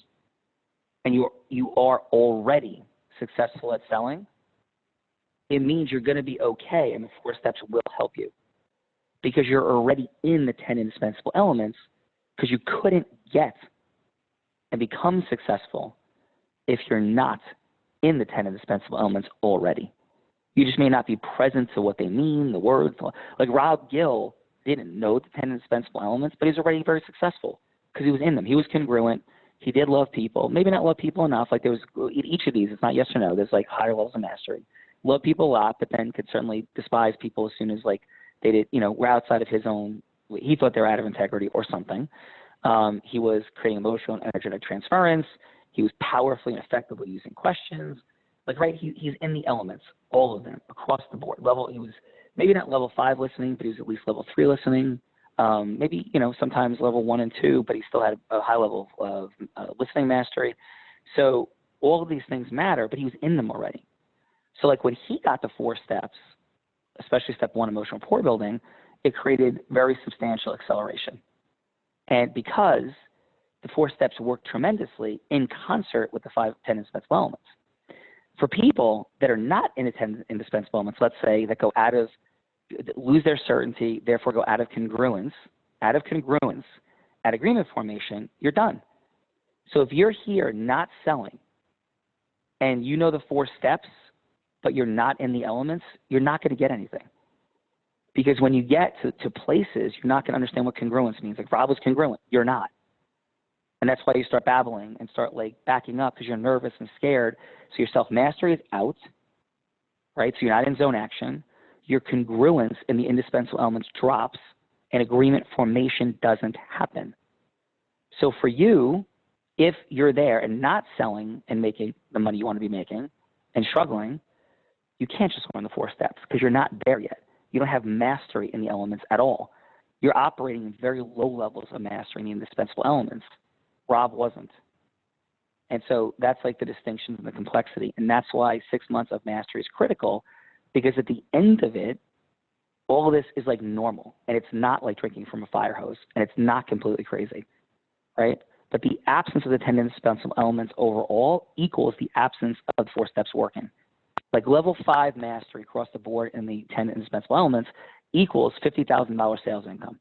and you are already successful at selling, it means you're going to be okay, and the 4 steps will help you because you're already in the 10 indispensable elements, because you couldn't get and become successful if you're not in the 10 indispensable elements already. You just may not be present to what they mean, the words. Like Rob Gill didn't know the 10 indispensable elements, but he's already very successful because he was in them. He was congruent. He did love people. Maybe not love people enough. Like there was each of these. It's not yes or no. There's like higher levels of mastery. Love people a lot, but then could certainly despise people as soon as like they did, were outside of his own. He thought they were out of integrity or something. He was creating emotional and energetic transference. He was powerfully and effectively using questions. Like, right, he's in the elements, all of them, across the board. He was maybe not level 5 listening, but he was at least level 3 listening. maybe, sometimes level 1 and 2, but he still had a high level of listening mastery. So all of these things matter, but he was in them already. So like when he got the 4 steps, especially step 1, emotional rapport building, it created very substantial acceleration. And because the 4 steps work tremendously in concert with the 5 10 indispensable elements. For people that are not in the 10 indispensable elements, let's say that lose their certainty, therefore go out of congruence, at agreement formation, you're done. So if you're here not selling and you know the 4 steps, but you're not in the elements, you're not going to get anything. Because when you get to places, you're not going to understand what congruence means. Like Rob was congruent, you're not. And that's why you start babbling and start like backing up because you're nervous and scared. So your self-mastery is out, right? So you're not in zone action. Your congruence in the indispensable elements drops and agreement formation doesn't happen. So for you, if you're there and not selling and making the money you want to be making and struggling, you can't just learn the 4 steps because you're not there yet. You don't have mastery in the elements at all. You're operating in very low levels of mastery in the indispensable elements. Rob wasn't. And so that's like the distinction and the complexity. And that's why 6 months of mastery is critical, because at the end of it, all of this is like normal. And it's not like drinking from a fire hose. And it's not completely crazy, right? But the absence of the 10 indispensable elements overall equals the absence of the 4 steps working. Like level 5 mastery across the board in the 10 indispensable elements equals $50,000 sales income,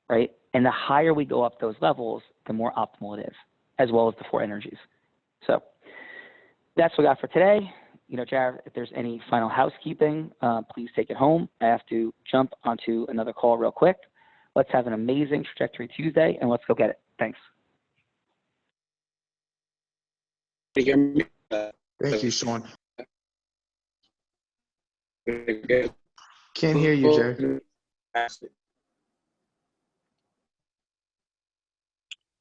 right? And the higher we go up those levels, the more optimal it is, as well as the 4 energies. So that's what we got for today. Jared, if there's any final housekeeping, please take it home. I have to jump onto another call real quick. Let's have an amazing Trajectory Tuesday, and let's go get it. Thanks. Thank you, Sean. Can't hear you, Jared.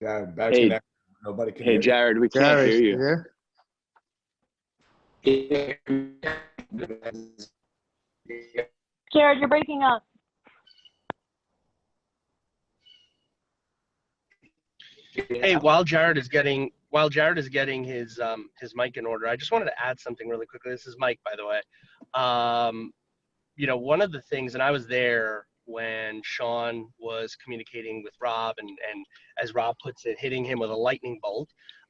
Yeah, back to that. Nobody can hear you. Jared, we can't hear you. There? Jared, you're breaking up. Hey, while Jared is getting his mic in order, I just wanted to add something really quickly. This is Mike, by the way. One of the things, and I was there when Sean was communicating with Rob, and as Rob puts it, hitting him with a lightning bolt.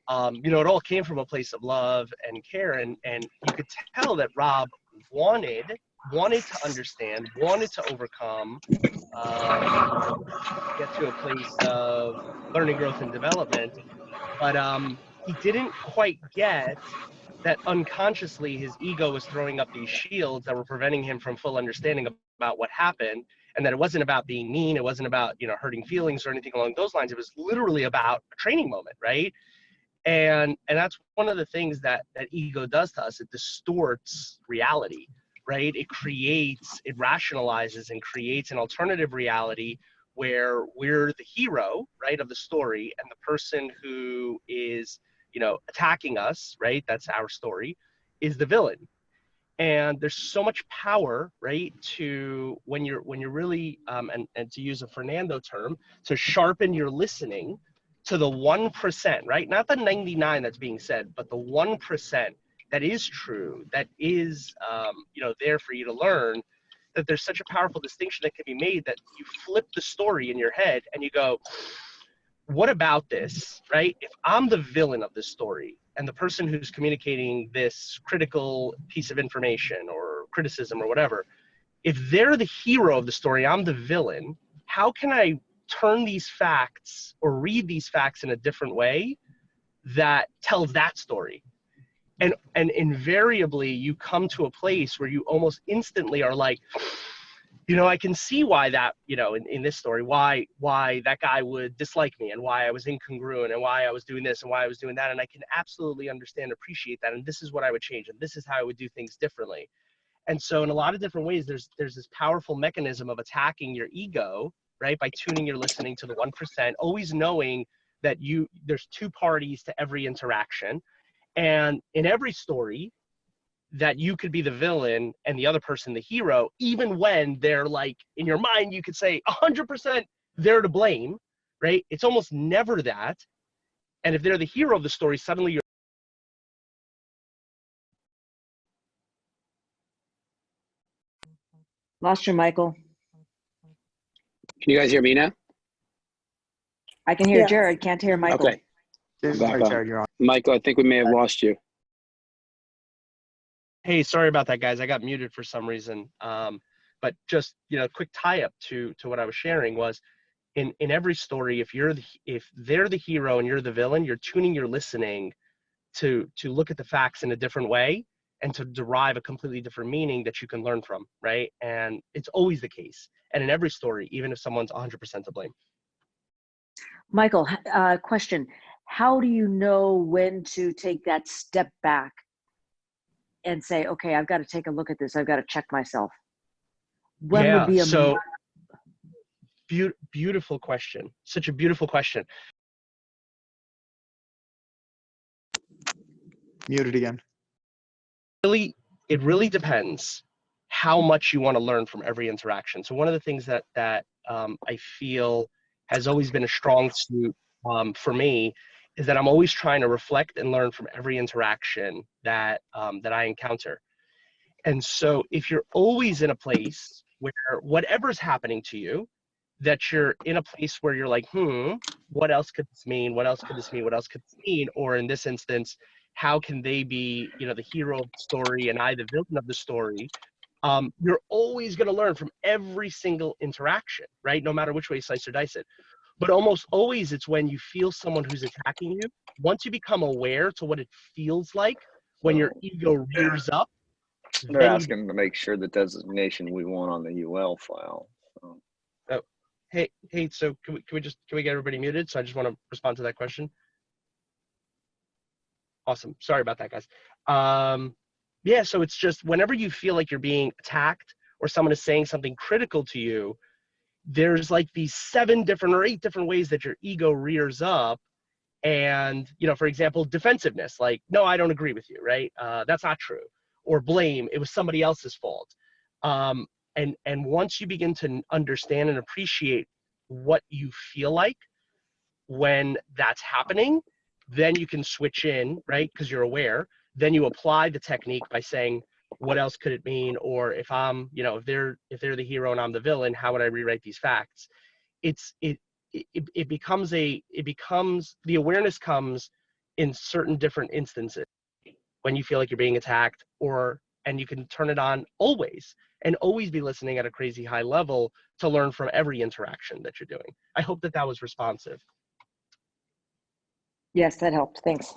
It all came from a place of love and care, and you could tell that Rob wanted to understand, wanted to overcome, get to a place of learning, growth, and development, but he didn't quite get that unconsciously his ego was throwing up these shields that were preventing him from full understanding about what happened, and that it wasn't about being mean, it wasn't about hurting feelings or anything along those lines. It was literally about a training moment, right? And that's one of the things that ego does to us. It distorts reality, right? It rationalizes and creates an alternative reality where we're the hero, right, of the story, and the person who is, attacking us, right, that's our story, is the villain. And there's so much power, right, to when you're really, and to use a Fernando term, to sharpen your listening to the 1%, right? Not the 99 that's being said, but the 1% that is true, that is, there for you to learn, that there's such a powerful distinction that can be made that you flip the story in your head and you go, what about this, right? If I'm the villain of this story and the person who's communicating this critical piece of information or criticism or whatever, if they're the hero of the story, I'm the villain, how can I turn these facts or read these facts in a different way that tells that story? And invariably you come to a place where you almost instantly are like, I can see why that, in this story, why that guy would dislike me, and why I was incongruent, and why I was doing this and why I was doing that. And I can absolutely understand, appreciate that. And this is what I would change. And this is how I would do things differently. And so in a lot of different ways, there's this powerful mechanism of attacking your ego, right? By tuning your listening to the 1%, always knowing that there's 2 parties to every interaction. And in every story, that you could be the villain and the other person the hero, even when they're like, in your mind, you could say 100% they're to blame, right? It's almost never that. And if they're the hero of the story, suddenly you're. Lost you, Michael. Can you guys hear me now? I can hear Jared, can't hear Michael. Okay. Back on. Michael, I think we may have lost you. Hey, sorry about that, guys. I got muted for some reason. But just, quick tie-up to what I was sharing was, in every story, if they're the hero and you're the villain, you're tuning your listening to look at the facts in a different way and to derive a completely different meaning that you can learn from, right? And it's always the case. And in every story, even if someone's 100% to blame. Michael, question. How do you know when to take that step back and say, okay, I've got to take a look at this. I've got to check myself. When would be a beautiful question. Such a beautiful question. Muted again. It really depends how much you want to learn from every interaction. So one of the things that I feel has always been a strong suit for me is that I'm always trying to reflect and learn from every interaction that I encounter. And so if you're always in a place where whatever's happening to you, that you're in a place where you're like, what else could this mean? What else could this mean? What else could this mean? Or in this instance, how can they be, the hero of the story and I the villain of the story? You're always going to learn from every single interaction, right? No matter which way you slice or dice it. But almost always it's when you feel someone who's attacking you. Once you become aware to what it feels like when your ego rears up. They're asking to make sure the designation we want on the UL file. So. Oh, hey, so can we get everybody muted? So I just want to respond to that question. Awesome. Sorry about that, guys. Yeah, so it's just whenever you feel like you're being attacked or someone is saying something critical to you, there's like these 7 different or 8 different ways that your ego rears up. And, for example, defensiveness, like, no, I don't agree with you, right? That's not true. Or blame, it was somebody else's fault. And once you begin to understand and appreciate what you feel like when that's happening, then you can switch in, right? Because you're aware. Then you apply the technique by saying, what else could it mean? Or if I'm, if they're the hero and I'm the villain, how would I rewrite these facts? It becomes the awareness comes in certain different instances when you feel like you're being attacked, and you can turn it on always and always be listening at a crazy high level to learn from every interaction that you're doing. I hope that was responsive. Yes, that helped. Thanks.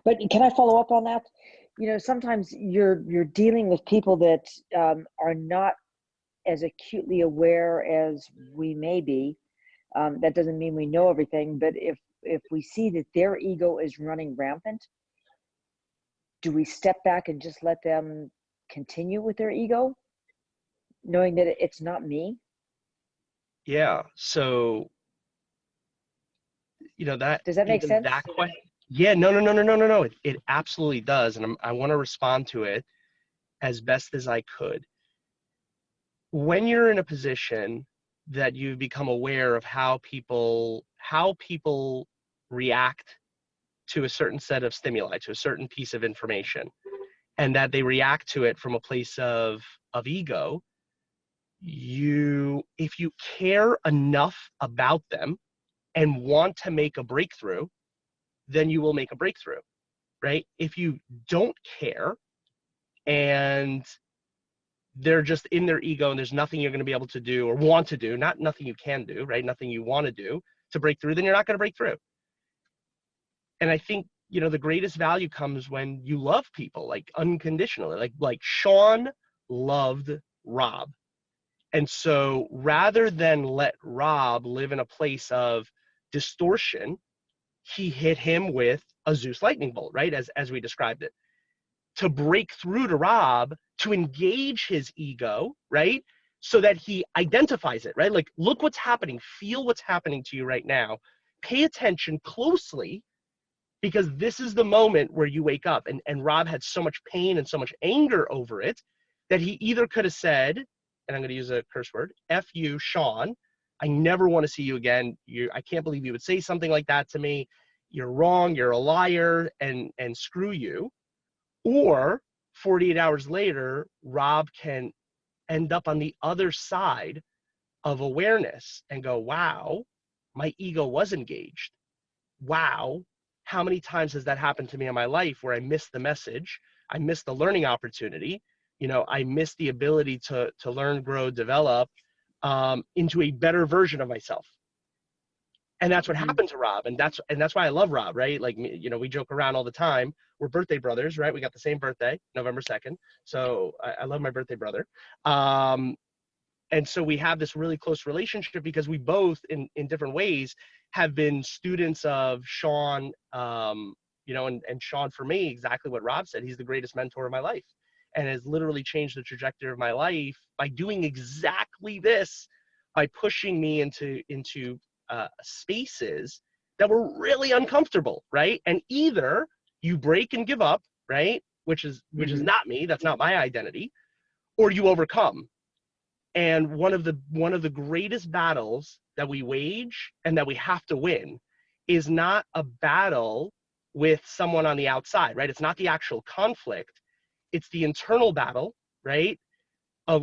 But can I follow up on that? Sometimes you're dealing with people that are not as acutely aware as we may be. That doesn't mean we know everything, but if we see that their ego is running rampant, do we step back and just let them continue with their ego, knowing that it's not me? Yeah. So, that does that make sense? That question. Yeah. No. It absolutely does, and I want to respond to it as best as I could. When you're in a position that you've become aware of how people react to a certain set of stimuli, to a certain piece of information, and that they react to it from a place of ego, if you care enough about them and want to make a breakthrough, then you will make a breakthrough, right? If you don't care and they're just in their ego and there's nothing you're going to be able to do or want to do, not nothing you can do, right? Nothing you want to do to break through, then you're not going to break through. And I think, the greatest value comes when you love people, like unconditionally, like Sean loved Rob. And so rather than let Rob live in a place of distortion, he hit him with a Zeus lightning bolt, right? As we described it, to break through to Rob, to engage his ego, right? So that he identifies it, right? Like, look what's happening, feel what's happening to you right now, pay attention closely, because this is the moment where you wake up. And Rob had so much pain and so much anger over it that he either could have said, and I'm going to use a curse word, F you, Sean, I never want to see you again. I can't believe you would say something like that to me. You're wrong. You're a liar, and screw you. Or 48 hours later, Rob can end up on the other side of awareness and go, wow, my ego was engaged. Wow, how many times has that happened to me in my life where I missed the message, I missed the learning opportunity, I missed the ability to learn, grow, develop into a better version of myself. And that's what happened to Rob. And that's why I love Rob, right? Like, we joke around all the time. We're birthday brothers, right? We got the same birthday, November 2nd. So I love my birthday brother. And so we have this really close relationship because we both, in different ways, have been students of Sean, and Sean, for me, exactly what Rob said, he's the greatest mentor of my life and has literally changed the trajectory of my life by doing exactly this, by pushing me into spaces that were really uncomfortable, right? And either you break and give up, right? Which is not me, that's not my identity, or you overcome. And one of the greatest battles that we wage and that we have to win is not a battle with someone on the outside, right? It's not the actual conflict. It's the internal battle, right?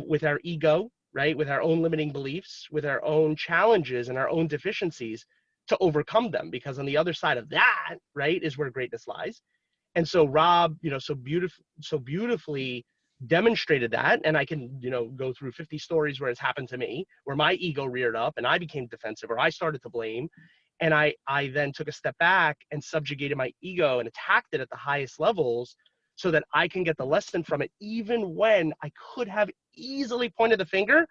With our ego, right? With our own limiting beliefs, with our own challenges and our own deficiencies to overcome them. Because on the other side of that, right, is where greatness lies. And so Rob, so beautifully demonstrated that. And I can, go through 50 stories where it's happened to me, where my ego reared up and I became defensive or I started to blame. And I then took a step back and subjugated my ego and attacked it at the highest levels so that I can get the lesson from it, even when I could have easily pointed the finger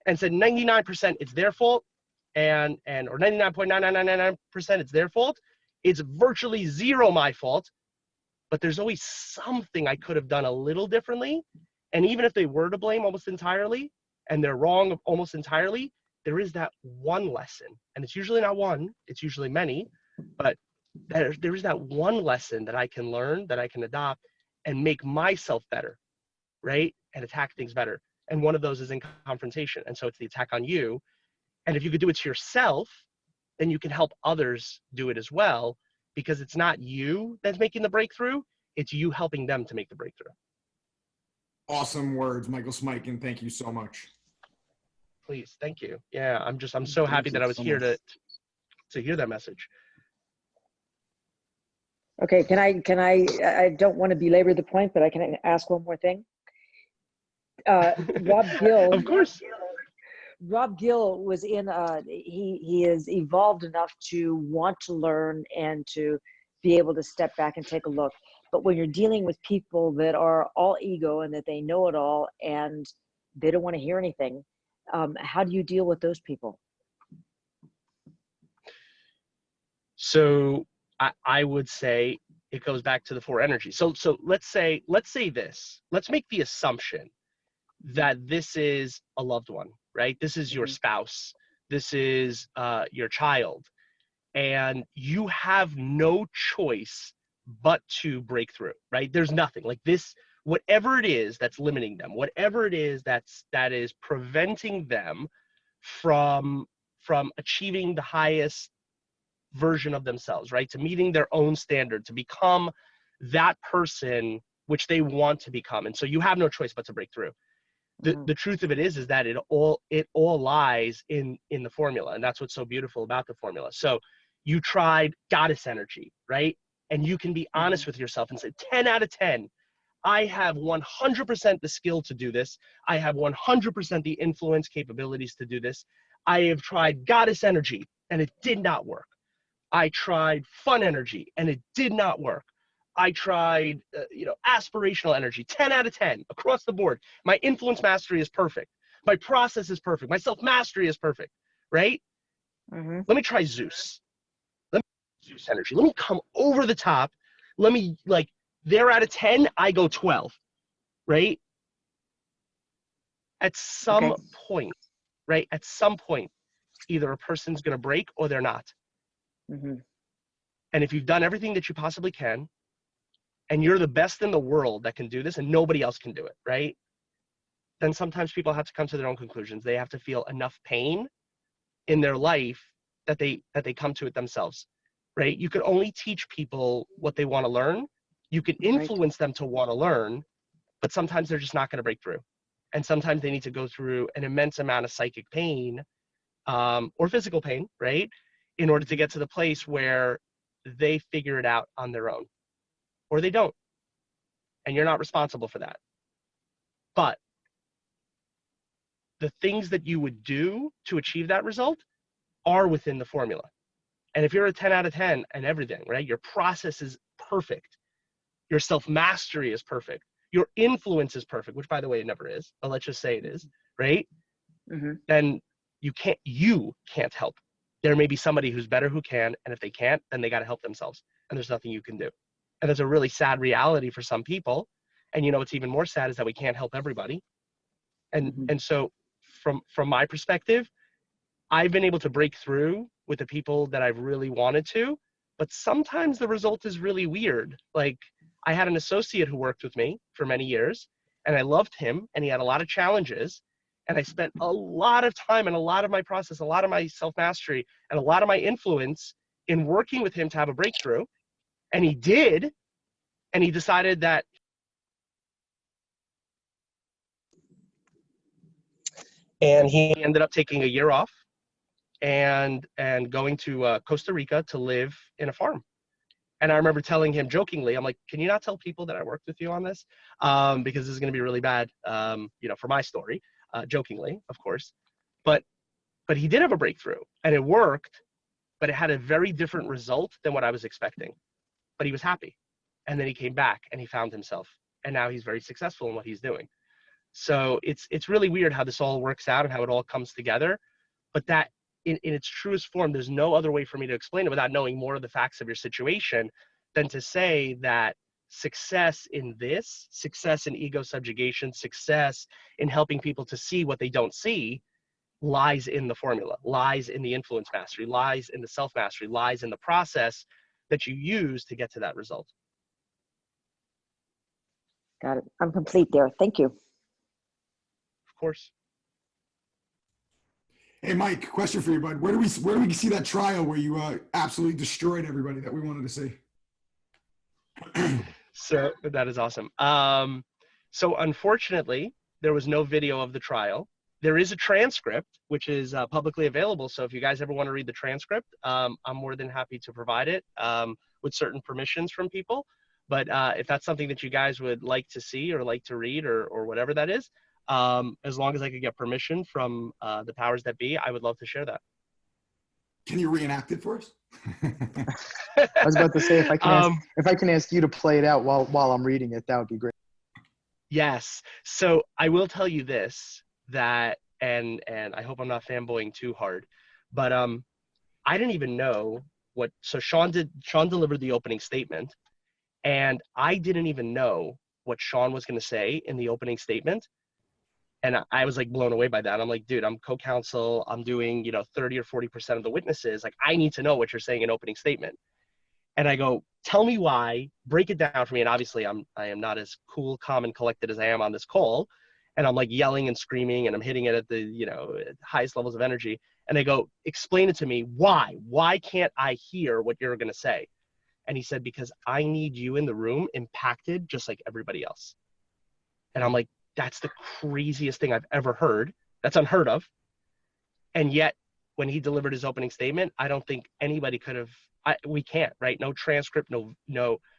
and said 99% it's their fault or 99.9999% it's their fault. It's virtually zero my fault. But there's always something I could have done a little differently. And even if they were to blame almost entirely, and they're wrong almost entirely, there is that one lesson. And it's usually not one, it's usually many, but there is that one lesson that I can learn, that I can adopt and make myself better, right? And attack things better. And one of those is in confrontation. And so it's the attack on you. And if you could do it to yourself, then you can help others do it as well. Because it's not you that's making the breakthrough, it's you helping them to make the breakthrough. Awesome words, Michael Smykin. Thank you so much. Please, thank you. Yeah, I'm so happy that I was here to hear that message. Okay, can I don't want to belabor the point, but I can ask one more thing. Rob Gill. Of course. Rob Gill was he is evolved enough to want to learn and to be able to step back and take a look. But when you're dealing with people that are all ego and that they know it all and they don't want to hear anything, how do you deal with those people? So I would say it goes back to the four energies. So let's say this. Let's make the assumption that this is a loved one, right? This is your spouse. This is your child. And you have no choice but to break through, right? There's nothing like this, whatever it is that's limiting them, whatever it is that is preventing them from achieving the highest version of themselves, right? To meeting their own standard, to become that person which they want to become. And so you have no choice but to break through. The truth of it is that it all lies in the formula. And that's what's so beautiful about the formula. So you tried goddess energy, right? And you can be honest with yourself and say 10 out of 10, I have 100% the skill to do this. I have 100% the influence capabilities to do this. I have tried goddess energy and it did not work. I tried fun energy and it did not work. I tried, aspirational energy, 10 out of 10 across the board. My influence mastery is perfect. My process is perfect. My self-mastery is perfect, right? Let me try Zeus. Let me Zeus energy. Let me come over the top. Let me, they're out of 10, I go 12, right? At some point, right? At some point, either a person's going to break or they're not. And if you've done everything that you possibly can, and you're the best in the world that can do this and nobody else can do it, right? Then sometimes people have to come to their own conclusions. They have to feel enough pain in their life that they come to it themselves, right? You could only teach people what they want to learn. You could influence them to want to learn, but sometimes they're just not going to break through. And sometimes they need to go through an immense amount of psychic pain or physical pain, right? In order to get to the place where they figure it out on their own, or they don't. And you're not responsible for that. But the things that you would do to achieve that result are within the formula. And if you're a 10 out of 10 and everything, right? Your process is perfect. Your self-mastery is perfect. Your influence is perfect, which by the way, it never is, but let's just say it is, right? Then you can't help. There may be somebody who's better who can, and if they can't, then they got to help themselves. And there's nothing you can do. And that's a really sad reality for some people. And you know what's even more sad is that we can't help everybody. And so from my perspective, I've been able to break through with the people that I've really wanted to, but sometimes the result is really weird. Like I had an associate who worked with me for many years, and I loved him, and he had a lot of challenges. And I spent a lot of time and a lot of my process, a lot of my self-mastery, and a lot of my influence in working with him to have a breakthrough. And he did, and he decided that and he ended up taking a year off and going to Costa Rica to live in a farm. And I remember telling him jokingly, I'm like, can you not tell people that I worked with you on this? Because this is going to be really bad, for my story, jokingly, of course. But he did have a breakthrough, and it worked, but it had a very different result than what I was expecting. But he was happy. And then he came back and he found himself. And now he's very successful in what he's doing. So it's really weird how this all works out and how it all comes together. But that in its truest form, there's no other way for me to explain it without knowing more of the facts of your situation than to say that success in this, success in ego subjugation, success in helping people to see what they don't see lies in the formula, lies in the influence mastery, lies in the self-mastery, lies in the process that you use to get to that result. Got it. I'm complete there. Thank you. Of course. Hey, Mike, question for you, bud. Where do we see that trial where you absolutely destroyed everybody that we wanted to see? So that is awesome. So unfortunately, there was no video of the trial. There is a transcript, which is publicly available. So if you guys ever want to read the transcript, I'm more than happy to provide it with certain permissions from people. But if that's something that you guys would like to see or like to read or whatever that is, as long as I could get permission from the powers that be, I would love to share that. Can you reenact it for us? I was about to say, if I can ask you to play it out while I'm reading it, that would be great. Yes. So I will tell you this, that, and I hope I'm not fanboying too hard, but I didn't even know so Sean delivered the opening statement, and I didn't even know what Sean was going to say in the opening statement. And I was like blown away by that. I'm like, dude, I'm co-counsel. I'm doing, 30 or 40% of the witnesses. Like, I need to know what you're saying in opening statement. And I go, tell me why, break it down for me. And obviously I am not as cool, calm, and collected as I am on this call. And I'm like yelling and screaming, and I'm hitting it at the, highest levels of energy. And I go, explain it to me. Why? Why can't I hear what you're going to say? And he said, because I need you in the room impacted just like everybody else. And I'm like, that's the craziest thing I've ever heard. That's unheard of. And yet, when he delivered his opening statement, I don't think anybody could have. We can't, right? No transcript, no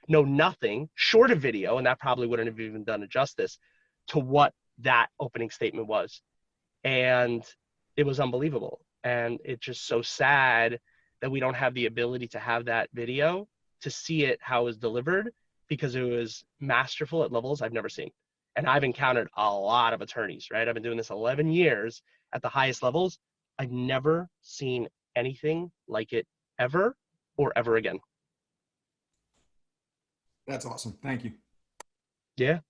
nothing short of video, and that probably wouldn't have even done it justice to what that opening statement was. And it was unbelievable. And it's just so sad that we don't have the ability to have that video to see it how it was delivered, because it was masterful at levels I've never seen. And I've encountered a lot of attorneys, right? I've been doing this 11 years at the highest levels. I've never seen anything like it ever or ever again. That's awesome. Thank you. Yeah.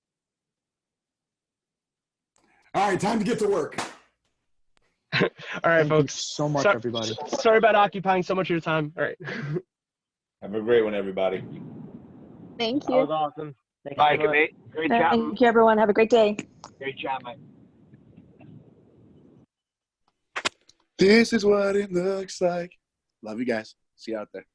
All right, time to get to work. All right, Thank folks. you so much, everybody. Sorry about occupying so much of your time. All right. All Have a great one, everybody. Thank That you. was awesome. Thank Bye. you. Great chat. Thank you, everyone. Have a great day. Great chat, Mike. This is what it looks like. Love you guys. See you out there.